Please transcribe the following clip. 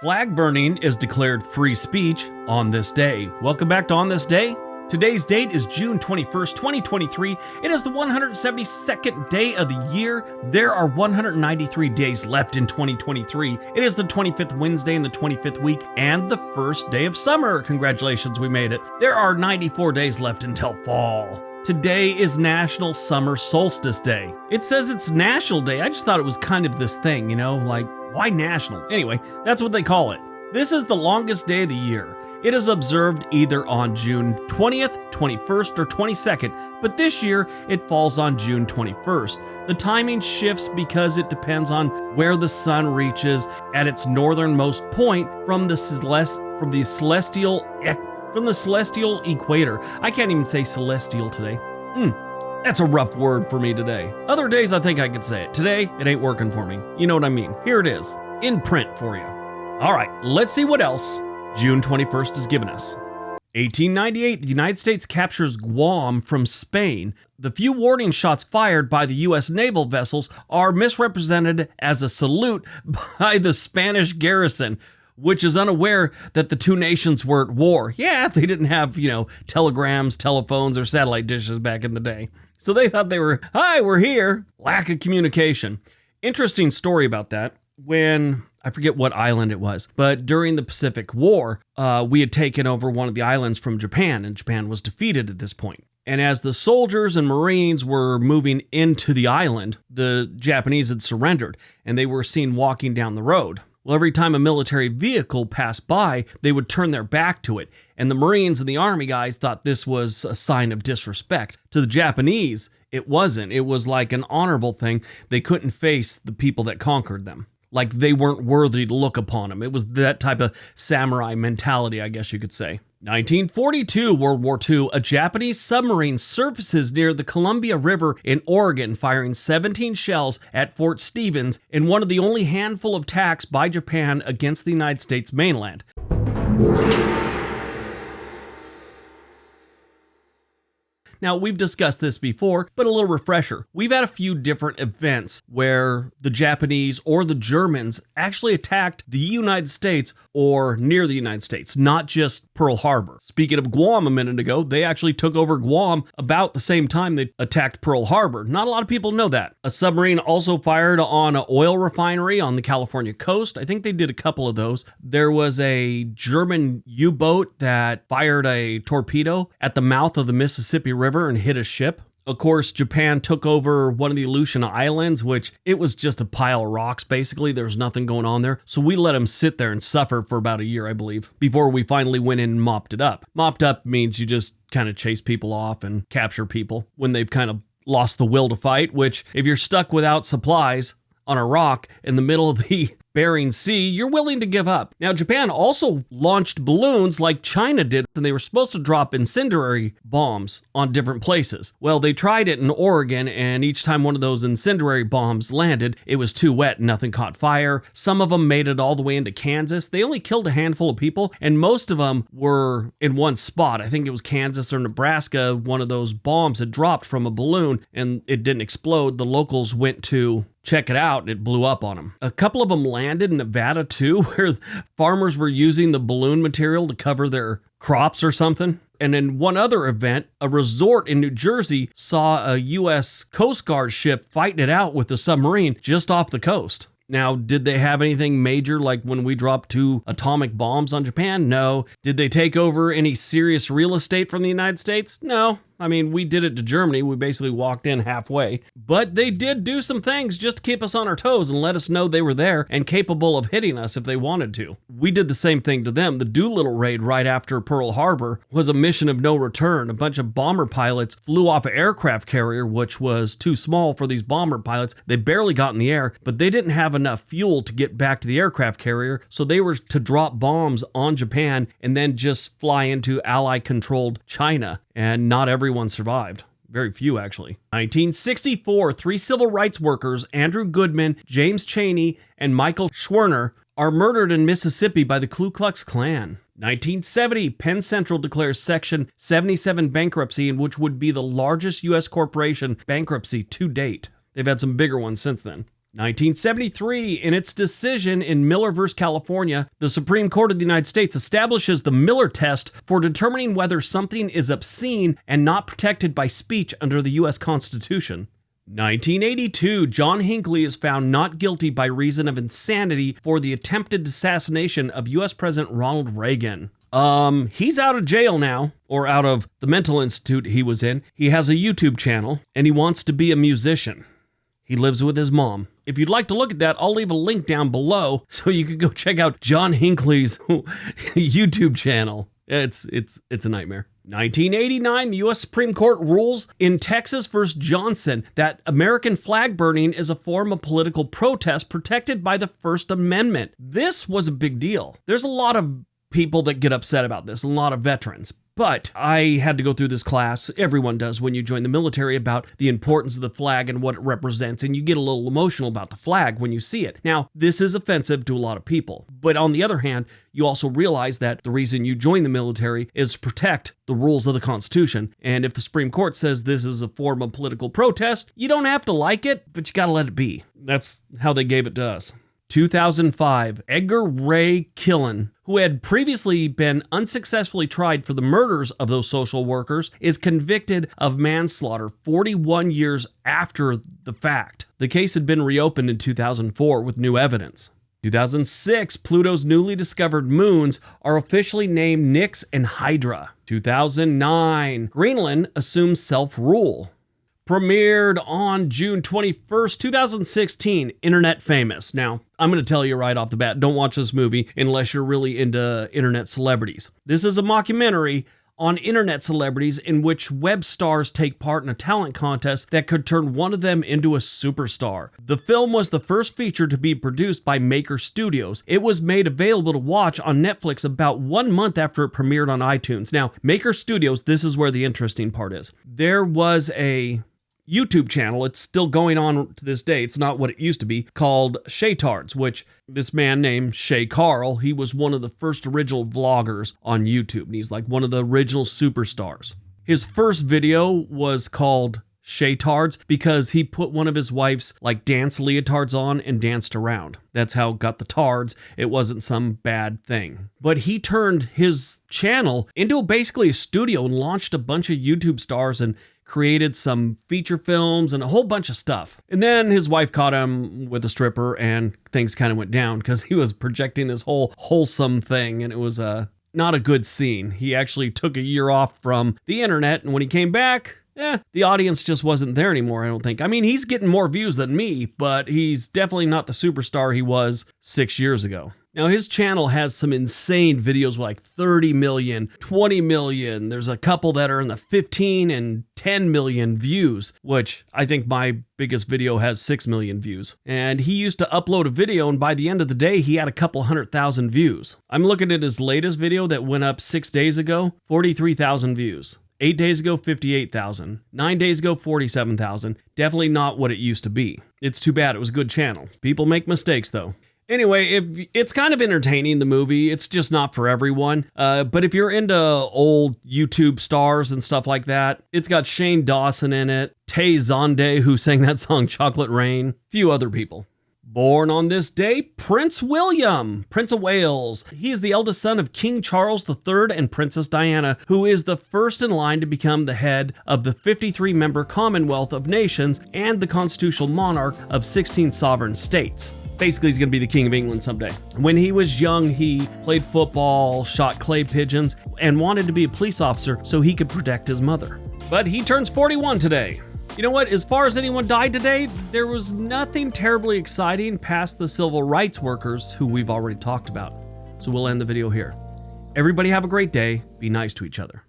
Flag burning is declared free speech on this day. Welcome back to On This Day. Today's date is June 21st, 2023. It is the 172nd day of the year. There are 193 days left in 2023. It is the 25th Wednesday in the 25th week and the first day of summer. Congratulations, we made it. There are 94 days left until fall. Today is National Summer Solstice Day. It says it's National Day. I just thought it was kind of this thing, like, why national? Anyway, that's what they call it. This is the longest day of the year. It is observed either on June 20th, 21st, or 22nd, but this year it falls on June 21st. The timing shifts because it depends on where the sun reaches at its northernmost point from the celestial equator. I can't even say celestial today. That's a rough word for me today. Other days I think I could say it. Today, it ain't working for me. You know what I mean? Here it is, in print for you. All right, let's see what else June 21st has given us. 1898, the United States captures Guam from Spain. The few warning shots fired by the U.S. naval vessels are misrepresented as a salute by the Spanish garrison, which is unaware that the two nations were at war. Yeah, they didn't have, telegrams, telephones, or satellite dishes back in the day. So they thought they were, hi, we're here. Lack of communication. Interesting story about that. When, I forget what island it was, but during the Pacific War, we had taken over one of the islands from Japan, and Japan was defeated at this point. And as the soldiers and Marines were moving into the island, the Japanese had surrendered, and they were seen walking down the road. Well, every time a military vehicle passed by, they would turn their back to it. And the Marines and the Army guys thought this was a sign of disrespect. To the Japanese, it wasn't. It was like an honorable thing. They couldn't face the people that conquered them. Like they weren't worthy to look upon them. It was that type of samurai mentality, I guess you could say. 1942, World War II, a Japanese submarine surfaces near the Columbia River in Oregon, firing 17 shells at Fort Stevens in one of the only handful of attacks by Japan against the United States mainland. Now, we've discussed this before, but a little refresher. We've had a few different events where the Japanese or the Germans actually attacked the United States or near the United States, not just Pearl Harbor. Speaking of Guam a minute ago, they actually took over Guam about the same time they attacked Pearl Harbor. Not a lot of people know that. A submarine also fired on an oil refinery on the California coast. I think they did a couple of those. There was a German U-boat that fired a torpedo at the mouth of the Mississippi River and hit a ship. Of course, Japan took over one of the Aleutian Islands, which it was just a pile of rocks, basically. There was nothing going on there. So we let them sit there and suffer for about a year, I believe, before we finally went in and mopped it up. Mopped up means you just kind of chase people off and capture people when they've kind of lost the will to fight, which if you're stuck without supplies on a rock in the middle of the Bering Sea, you're willing to give up. Now, Japan also launched balloons like China did, and they were supposed to drop incendiary bombs on different places. Well, they tried it in Oregon, and each time one of those incendiary bombs landed, it was too wet and nothing caught fire. Some of them made it all the way into Kansas. They only killed a handful of people, and most of them were in one spot. I think it was Kansas or Nebraska. One of those bombs had dropped from a balloon, and it didn't explode. The locals went to check it out, and it blew up on them. A couple of them landed in Nevada too, where farmers were using the balloon material to cover their crops or something. And in one other event, a resort in New Jersey saw a U.S. Coast Guard ship fighting it out with a submarine just off the coast. Now, did they have anything major like when we dropped 2 atomic bombs on Japan? No. Did they take over any serious real estate from the United States? No. I mean, we did it to Germany. We basically walked in halfway. But they did do some things just to keep us on our toes and let us know they were there and capable of hitting us if they wanted to. We did the same thing to them. The Doolittle raid right after Pearl Harbor was a mission of no return. A bunch of bomber pilots flew off an aircraft carrier, which was too small for these bomber pilots. They barely got in the air, but they didn't have enough fuel to get back to the aircraft carrier, so they were to drop bombs on Japan and then just fly into Ally-controlled China. And not everyone survived. Very few, actually. 1964, 3 civil rights workers, Andrew Goodman, James Chaney, and Michael Schwerner, are murdered in Mississippi by the Ku Klux Klan. 1970, Penn Central declares Section 77 bankruptcy, in which would be the largest U.S. corporation bankruptcy to date. They've had some bigger ones since then. 1973, in its decision in Miller v. California, the Supreme Court of the United States establishes the Miller test for determining whether something is obscene and not protected by speech under the U.S. Constitution. 1982, John Hinckley is found not guilty by reason of insanity for the attempted assassination of U.S. President Ronald Reagan. He's out of jail now, or out of the mental institute he was in. He has a YouTube channel, and he wants to be a musician. He lives with his mom. If you'd like to look at that, I'll leave a link down below so you can go check out John Hinckley's YouTube channel. It's a nightmare. 1989, the U.S. Supreme Court rules in Texas v. Johnson that American flag burning is a form of political protest protected by the First Amendment. This was a big deal. There's a lot of people that get upset about this, a lot of veterans. But I had to go through this class, everyone does when you join the military, about the importance of the flag and what it represents, and you get a little emotional about the flag when you see it. Now, this is offensive to a lot of people, but on the other hand, you also realize that the reason you join the military is to protect the rules of the Constitution, and if the Supreme Court says this is a form of political protest, you don't have to like it, but you gotta let it be. That's how they gave it to us. 2005, Edgar Ray Killen, who had previously been unsuccessfully tried for the murders of those social workers, is convicted of manslaughter 41 years after the fact. The case had been reopened in 2004 with new evidence. 2006, Pluto's newly discovered moons are officially named Nix and Hydra. 2009, Greenland assumes self-rule. Premiered on June 21st, 2016, Internet Famous. Now, I'm going to tell you right off the bat, don't watch this movie unless you're really into internet celebrities. This is a mockumentary on internet celebrities in which web stars take part in a talent contest that could turn one of them into a superstar. The film was the first feature to be produced by Maker Studios. It was made available to watch on Netflix about 1 month after it premiered on iTunes. Now, Maker Studios, this is where the interesting part is. There was a YouTube channel, it's still going on to this day, it's not what it used to be, called Shaytards, which this man named Shay Carl, he was one of the first original vloggers on YouTube, and he's like one of the original superstars. His first video was called Shaytards because he put one of his wife's like dance leotards on and danced around. That's how it got the tards. It wasn't some bad thing. But he turned his channel into basically a studio and launched a bunch of YouTube stars and created some feature films and a whole bunch of stuff. And then his wife caught him with a stripper and things kind of went down because he was projecting this whole wholesome thing, and it was not a good scene. He actually took a year off from the internet, and when he came back, the audience just wasn't there anymore, I don't think. I mean, he's getting more views than me, but he's definitely not the superstar he was 6 years ago. Now, his channel has some insane videos like 30 million, 20 million. There's a couple that are in the 15 and 10 million views, which I think my biggest video has 6 million views. And he used to upload a video, and by the end of the day, he had a couple 100,000 views. I'm looking at his latest video that went up 6 days ago, 43,000 views. 8 days ago, 58,000. 9 days ago, 47,000. Definitely not what it used to be. It's too bad. It was a good channel. People make mistakes, though. Anyway, it's kind of entertaining, the movie. It's just not for everyone. But if you're into old YouTube stars and stuff like that, it's got Shane Dawson in it, Tay Zonde, who sang that song Chocolate Rain, a few other people. Born on this day, Prince William, Prince of Wales. He is the eldest son of King Charles III and Princess Diana, who is the first in line to become the head of the 53-member Commonwealth of Nations and the constitutional monarch of 16 sovereign states. Basically, he's going to be the King of England someday. When he was young, he played football, shot clay pigeons, and wanted to be a police officer so he could protect his mother. But he turns 41 today. You know what? As far as anyone died today, there was nothing terribly exciting past the civil rights workers who we've already talked about. So we'll end the video here. Everybody have a great day. Be nice to each other.